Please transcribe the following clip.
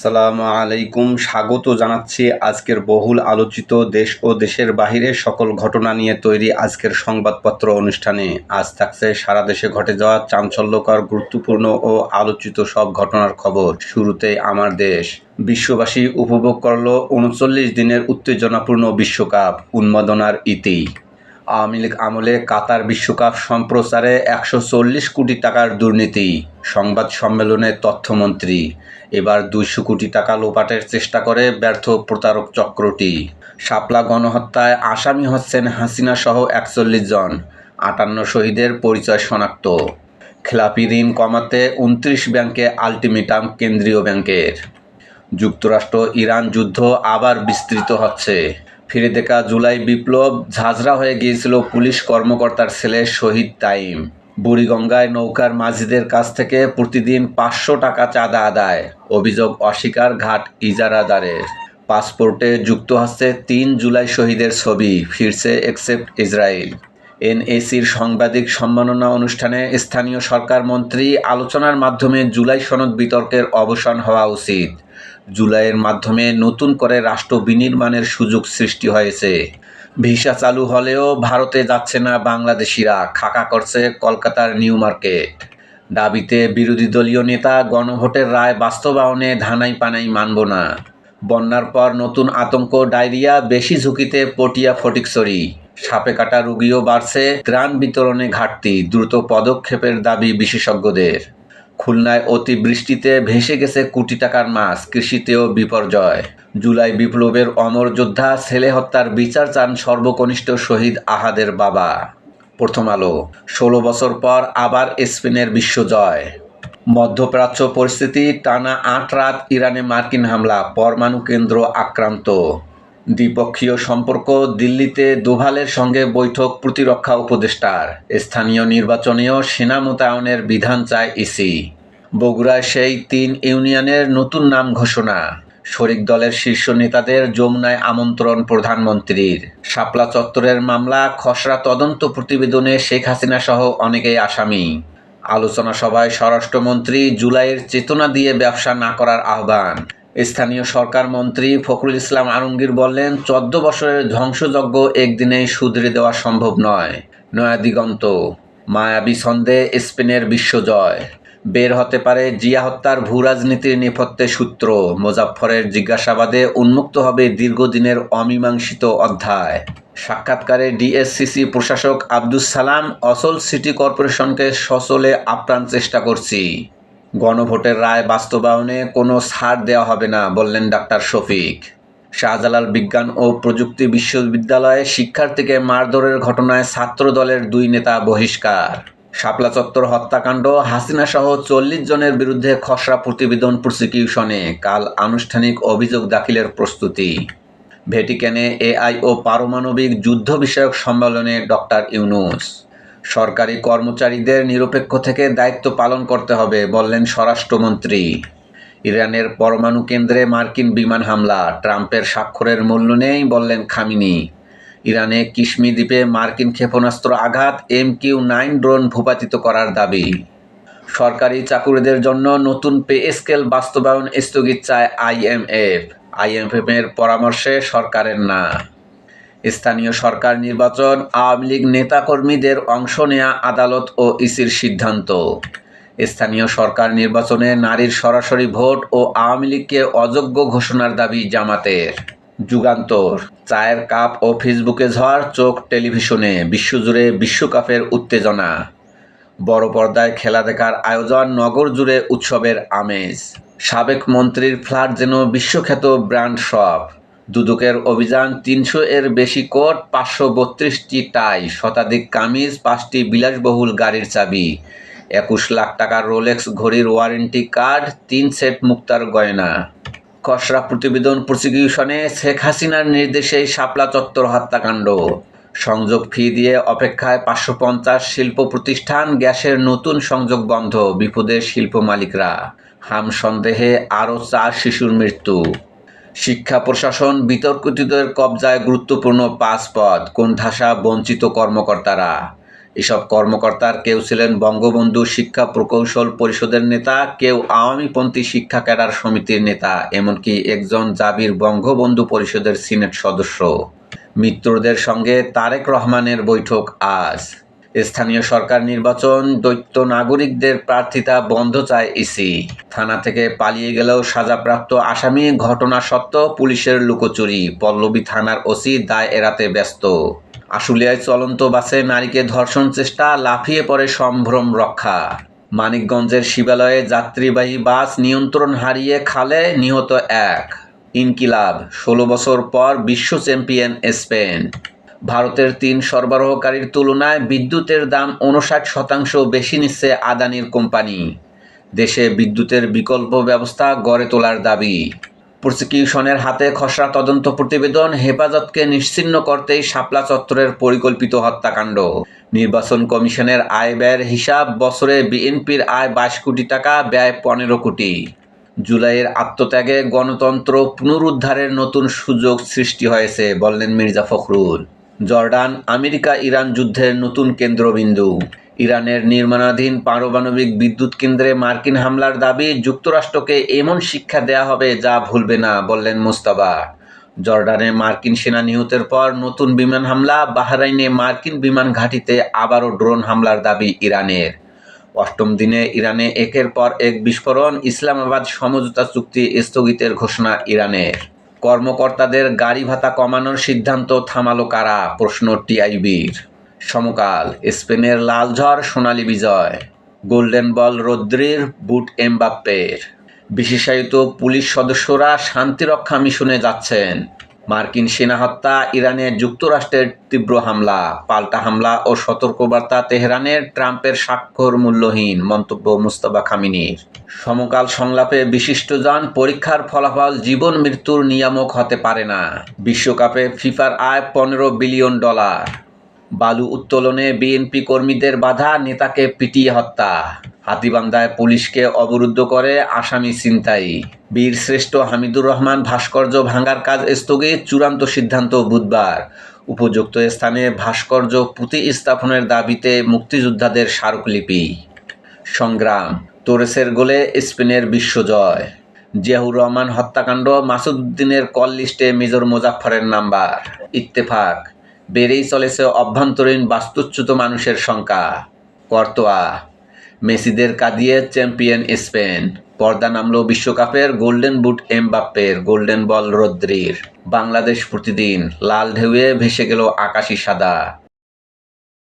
আসসালামু আলাইকুম। স্বাগত জানাচ্ছি আজকের বহুল আলোচিত দেশ ও দেশের বাহিরের সকল ঘটনা নিয়ে তৈরি আজকের সংবাদপত্র অনুষ্ঠানে। আজ থাকছে সারা দেশে ঘটে যাওয়া চাঞ্চল্যকর, গুরুত্বপূর্ণ ও আলোচিত সব ঘটনার খবর। শুরুতেই আমার দেশ। বিশ্ববাসী উপভোগ করল ৩৯ দিনের উত্তেজনাপূর্ণ বিশ্বকাপ, উন্মাদনার ইতি। আওয়ামী লীগ আমলে কাতার বিশ্বকাপ সম্প্রচারে ১৪০ কোটি টাকার দুর্নীতি। সংবাদ সম্মেলনে তথ্যমন্ত্রী। এবার ২০০ কোটি টাকা লোপাটের চেষ্টা করে ব্যর্থ প্রতারক চক্রটি। শাপলা গণহত্যায় আসামি হচ্ছেন হাসিনা সহ ৪১ জন। ৫৮ শহীদের পরিচয় শনাক্ত। খেলাপি ঋণ কমাতে ২৯ ব্যাংকে আলটিমেটাম কেন্দ্রীয় ব্যাংকের। যুক্তরাষ্ট্র ইরান যুদ্ধ আবার বিস্তৃত হচ্ছে। ফিরে দেখা জুলাই বিপ্লব, ঝাঁঝরা হয়ে গিয়েছিল পুলিশ কর্মকর্তার ছেলে শহীদ তাইম। বুড়িগঙ্গায় নৌকার মাঝিদের কাছ থেকে প্রতিদিন ৫০০ টাকা চাঁদা আদায়, অভিযোগ অস্বীকার ঘাট ইজারাদারের। পাসপোর্টে যুক্ত হচ্ছে ৩ জুলাই শহীদের ছবি, ফিরছে এক্সেপ্ট ইসরায়েল। এনএসির সাংবাদিক সম্মাননা অনুষ্ঠানে স্থানীয় সরকার মন্ত্রী। আলোচনার মাধ্যমে জুলাই সনদ বিতর্কের অবসান হওয়া উচিত। জুলাইয়ের মাধ্যমে নতুন করে রাষ্ট্র বিনির্মাণের সুযোগ সৃষ্টি হয়েছে। ভিসা চালু হলেও ভারতে যাচ্ছে না বাংলাদেশিরা, খাকা করছে কলকাতার নিউ মার্কেট। দাবিতে বিরোধী দলীয় নেতা, গণভোটের রায় বাস্তবায়নে ধানাই পানাই মানব না। বন্যার পর নতুন আতঙ্ক, ডায়রিয়া, বেশি ঝুঁকিতে পটিয়া ফটিকছড়ি। সাপে কাটা রোগীও বাড়ছে, ত্রাণ বিতরণে ঘাটতি, দ্রুত পদক্ষেপের দাবি বিশেষজ্ঞদের। খুলনায় অতিবৃষ্টিতে ভেসে গেছে কোটি টাকার মাছ, কৃষিতেও বিপর্যয়। জুলাই বিপ্লবের অমর যোদ্ধা, ছেলে হত্যার বিচার চান সর্বকনিষ্ঠ শহীদ আহাদের বাবা। প্রথম আলো। ১৬ বছর পর আবার স্পেনের বিশ্বজয়। মধ্যপ্রাচ্য পরিস্থিতি, টানা ৮ রাত ইরানে মার্কিন হামলা, পরমাণু কেন্দ্র আক্রান্ত। দ্বিপক্ষীয় সম্পর্ক, দিল্লিতে দোভালের সঙ্গে বৈঠক প্রতিরক্ষা উপদেষ্টার। স্থানীয় নির্বাচনেও সেনা মোতায়েনের বিধান চায় ইসি। বগুড়ায় সেই ৩ ইউনিয়নের নতুন নাম ঘোষণা। শরিক দলের শীর্ষ নেতাদের যমুনায় আমন্ত্রণ প্রধানমন্ত্রীর। শাপলা চত্বরের মামলা, খসড়া তদন্ত প্রতিবেদনে শেখ হাসিনা সহ অনেকেই আসামি। আলোচনা সভায় স্বরাষ্ট্রমন্ত্রী জুলাইয়ের চেতনা দিয়ে ব্যবসা না করার আহ্বান। স্থানীয় সরকার মন্ত্রী ফখরুল ইসলাম আলমগীর বললেন, ১৪ বছরের ধ্বংসযজ্ঞ একদিনেই শুধরে দেওয়া সম্ভব নয়। নয়া দিগন্ত। মায়াবী ছন্দে স্পেনের বিশ্বজয়। বের হতে পারে জিয়া হত্যার ভূ রাজনীতির নেপথ্যে সূত্র। মোজাফফরের জিজ্ঞাসাবাদে উন্মুক্ত হবে দীর্ঘদিনের অমীমাংসিত অধ্যায়। সাক্ষাৎকারে ডিএসসিসি প্রশাসক আব্দুস সালাম, অচল সিটি কর্পোরেশনকে সচলে আপ্রাণ চেষ্টা করছি। গণভোটের রায় বাস্তবায়নে কোনো ছাড় দেওয়া হবে না, বললেন ডাক্তার শফিক। শাহজালাল বিজ্ঞান ও প্রযুক্তি বিশ্ববিদ্যালয়ে শিক্ষার্থীকে মারধরের ঘটনায় ছাত্র দলের ২ নেতা বহিষ্কার। শাপলা চত্বর হত্যাকাণ্ড, হাসিনা সহ ৪০ জনের বিরুদ্ধে খসড়া প্রতিবেদন প্রসিকিউশনে, কাল আনুষ্ঠানিক অভিযোগ দাখিলের প্রস্তুতি। ভ্যাটিকানে এআই ও পারমাণবিক যুদ্ধ বিষয়ক সম্মেলনে ডক্টর ইউনূস। সরকারি কর্মচারীদের নিরপেক্ষ থেকে দায়িত্ব পালন করতে হবে, বললেন স্বরাষ্ট্রমন্ত্রী। ইরানের পরমাণু কেন্দ্রে মার্কিন বিমান হামলা, ট্রাম্পের স্বাক্ষরের মূল্য নেই, বললেন খামিনি। ইরানে কিশমি দ্বীপে মার্কিন ক্ষেপণাস্ত্র আঘাত, MQ-9 ড্রোন ভূপাতিত করার দাবি। সরকারি চাকুরিদের জন্য নতুন পে স্কেল বাস্তবায়ন স্থগিত চায় IMF। IMF-এর পরামর্শে সরকারের না। স্থানীয় সরকার নির্বাচন, আওয়ামী লীগ নেতাকর্মীদের অংশ নেয়া আদালত ও ইসির সিদ্ধান্ত। স্থানীয় সরকার নির্বাচনে নারীর সরাসরি ভোট ও আওয়ামী লীগকে অযোগ্য ঘোষণার দাবি জামাতের। যুগান্তর। চায়ের কাপ ও ফেসবুকে ঝড়, চোখ টেলিভিশনে, বিশ্বজুড়ে বিশ্বকাপের উত্তেজনা। বড় পর্দায় খেলা দেখার আয়োজন, নগর জুড়ে উৎসবের আমেজ। সাবেক মন্ত্রীর ফ্ল্যাট যেন বিশ্বখ্যাত ব্র্যান্ড শপ। দুদকের অভিযান, ৩০০-এর বেশি কোট, ৫৩২টি টাই, শতাধিক কামিজ, ৫টি বিলাসবহুল গাড়ির চাবি, ২১ লাখ টাকার রোলেক্স ঘড়ির ওয়ারেন্টি কার্ড, ৩ সেট মুক্তার গয়না। খসড়া প্রতিবেদন প্রসিকিউশনে, শেখ হাসিনার নির্দেশেই শাপলা চত্বর হত্যাকাণ্ড। সংযোগ ফি দিয়ে অপেক্ষায় ৫৫০ শিল্প প্রতিষ্ঠান, গ্যাসের নতুন সংযোগ বন্ধ, বিপদে শিল্প মালিকরা। হাম সন্দেহে আরও ৪ শিশুর মৃত্যু। শিক্ষা প্রশাসন, বিতর্কিতদের কবজায় গুরুত্বপূর্ণ ৫ পদ, কোণঠাসা বঞ্চিত কর্মকর্তারা। এসব কর্মকর্তার কেউ ছিলেন বঙ্গবন্ধু শিক্ষা প্রকৌশল পরিষদের নেতা, কেউ আওয়ামীপন্থী শিক্ষা ক্যাডার সমিতির নেতা, এমনকি একজন জাবির বঙ্গবন্ধু পরিষদের সিনেট সদস্য। মিত্রদের সঙ্গে তারেক রহমানের বৈঠক আজ। স্থানীয় সরকার নির্বাচন, দ্বৈত নাগরিকদের প্রার্থিতা বন্ধ চায় ইসি। থানা থেকে পালিয়ে গেলেও সাজাপ্রাপ্ত আসামি, ঘটনা সত্য, পুলিশের লুকোচুরি। পল্লবী থানার ওসি দায় এড়াতে ব্যস্ত। আশুলিয়ায় চলন্ত বাসে নারীকে ধর্ষণ চেষ্টা, লাফিয়ে পড়ে সম্ভ্রম রক্ষা। মানিকগঞ্জের শিবালয়ে যাত্রীবাহী বাস নিয়ন্ত্রণ হারিয়ে খালে, নিহত এক। ইনকিলাব, ১৬ বছর পর বিশ্ব চ্যাম্পিয়ন স্পেন। ভারতের ৩ সরবরাহকারীর তুলনায় বিদ্যুতের দাম ৫৯% বেশি নিচ্ছে আদানির কোম্পানি। দেশে বিদ্যুতের বিকল্প ব্যবস্থা গড়ে তোলার দাবি। প্রসিকিউশনের হাতে খসড়া তদন্ত প্রতিবেদন, হেফাজতকে নিশ্চিহ্ন করতেই শাপলা চত্বরের পরিকল্পিত হত্যাকাণ্ড। নির্বাচন কমিশনের আয় ব্যয়ের হিসাব, বছরে বিএনপির আয় ২২ কোটি টাকা, ব্যয় ১৫ কোটি। জুলাইয়ের আত্মত্যাগে গণতন্ত্র পুনরুদ্ধারের নতুন সুযোগ সৃষ্টি হয়েছে, বললেন Mirza Fakhrul. Jordan America Iran যুদ্ধের নতুন কেন্দ্রবিন্দু। ইরানের নির্মাণাধীন পারমাণবিক বিদ্যুৎ কেন্দ্রে মার্কিন হামলার দাবি, যুক্তরাষ্ট্রকে এমন শিক্ষা দেয়া হবে যা ভুলবে না, বললেন মোস্তফা। জর্ডানে মার্কিন সেনা নিহতের পর নতুন বিমান হামলা, বাহরাইনে মার্কিন বিমান ঘাঁটিতে আবারও ড্রোন হামলার দাবি ইরানের। ৮ম দিনে ইরানে একের পর এক বিস্ফোরণ, ইসলামাবাদ সমঝোতা চুক্তি স্থগিতের ঘোষণা ইরানের। কর্মকর্তাদের গাড়ি ভাতা কমানোর সিদ্ধান্ত থামালো কারা, প্রশ্ন টিআইবির। সমকাল, স্পেনের লাল ঝড়, সোনালি বিজয়। গোল্ডেন বল রদ্রির, বুট এমবাপ্পের। বিশেষায়িত পুলিশ সদস্যরা শান্তিরক্ষা মিশনে যাচ্ছেন। মার্কিন সেনা হত্যা, ইরানে যুক্তরাষ্ট্রের তীব্র হামলা, পাল্টা হামলা ও সতর্কবার্তা তেহরানের, ট্রাম্পের স্বাক্ষর মূল্যহীন, মন্তব্য মুস্তাফা খামেনির। সমকাল সংলাপে বিশিষ্টজন, পরীক্ষার ফলাফল জীবন মৃত্যুর নিয়ামক হতে পারে না। বিশ্বকাপে ফিফার আয় $15 বিলিয়ন। বালু উত্তোলনে বিএনপি কর্মীদের বাধা, নেতাকে পিটিয়ে হত্যা। হাতীবান্ধায় পুলিশকে অবরুদ্ধ করে আসামি ছিনতাই। বীরশ্রেষ্ঠ হামিদুর রহমান ভাস্কর্য ভাঙার কাজ স্থগিত, চূড়ান্ত সিদ্ধান্ত বুধবার। উপযুক্ত স্থানে ভাস্কর্য প্রতিস্থাপনের দাবিতে মুক্তিযোদ্ধাদের স্মারকলিপি। সংগ্রাম, তোরেসের গোলে স্পেনের বিশ্বজয়। জিয়াউর রহমান হত্যাকাণ্ড, মাসুদ উদ্দিনের কল লিস্টে মেজর মোজাফফরের নাম্বার। ইত্তেফাক, বেড়েই চলেছে অভ্যন্তরীণ বাস্তুচ্যুত মানুষের সংখ্যা। কর্তোয়া, মেসিদের কাঁদিয়ে চ্যাম্পিয়ন স্পেন। পর্দা নামল বিশ্বকাপের, গোল্ডেন বুট এমবাপ্পের, গোল্ডেন বল রদ্রির। বাংলাদেশ প্রতিদিন, লাল ঢেউয়ে ভেসে গেল আকাশি সাদা।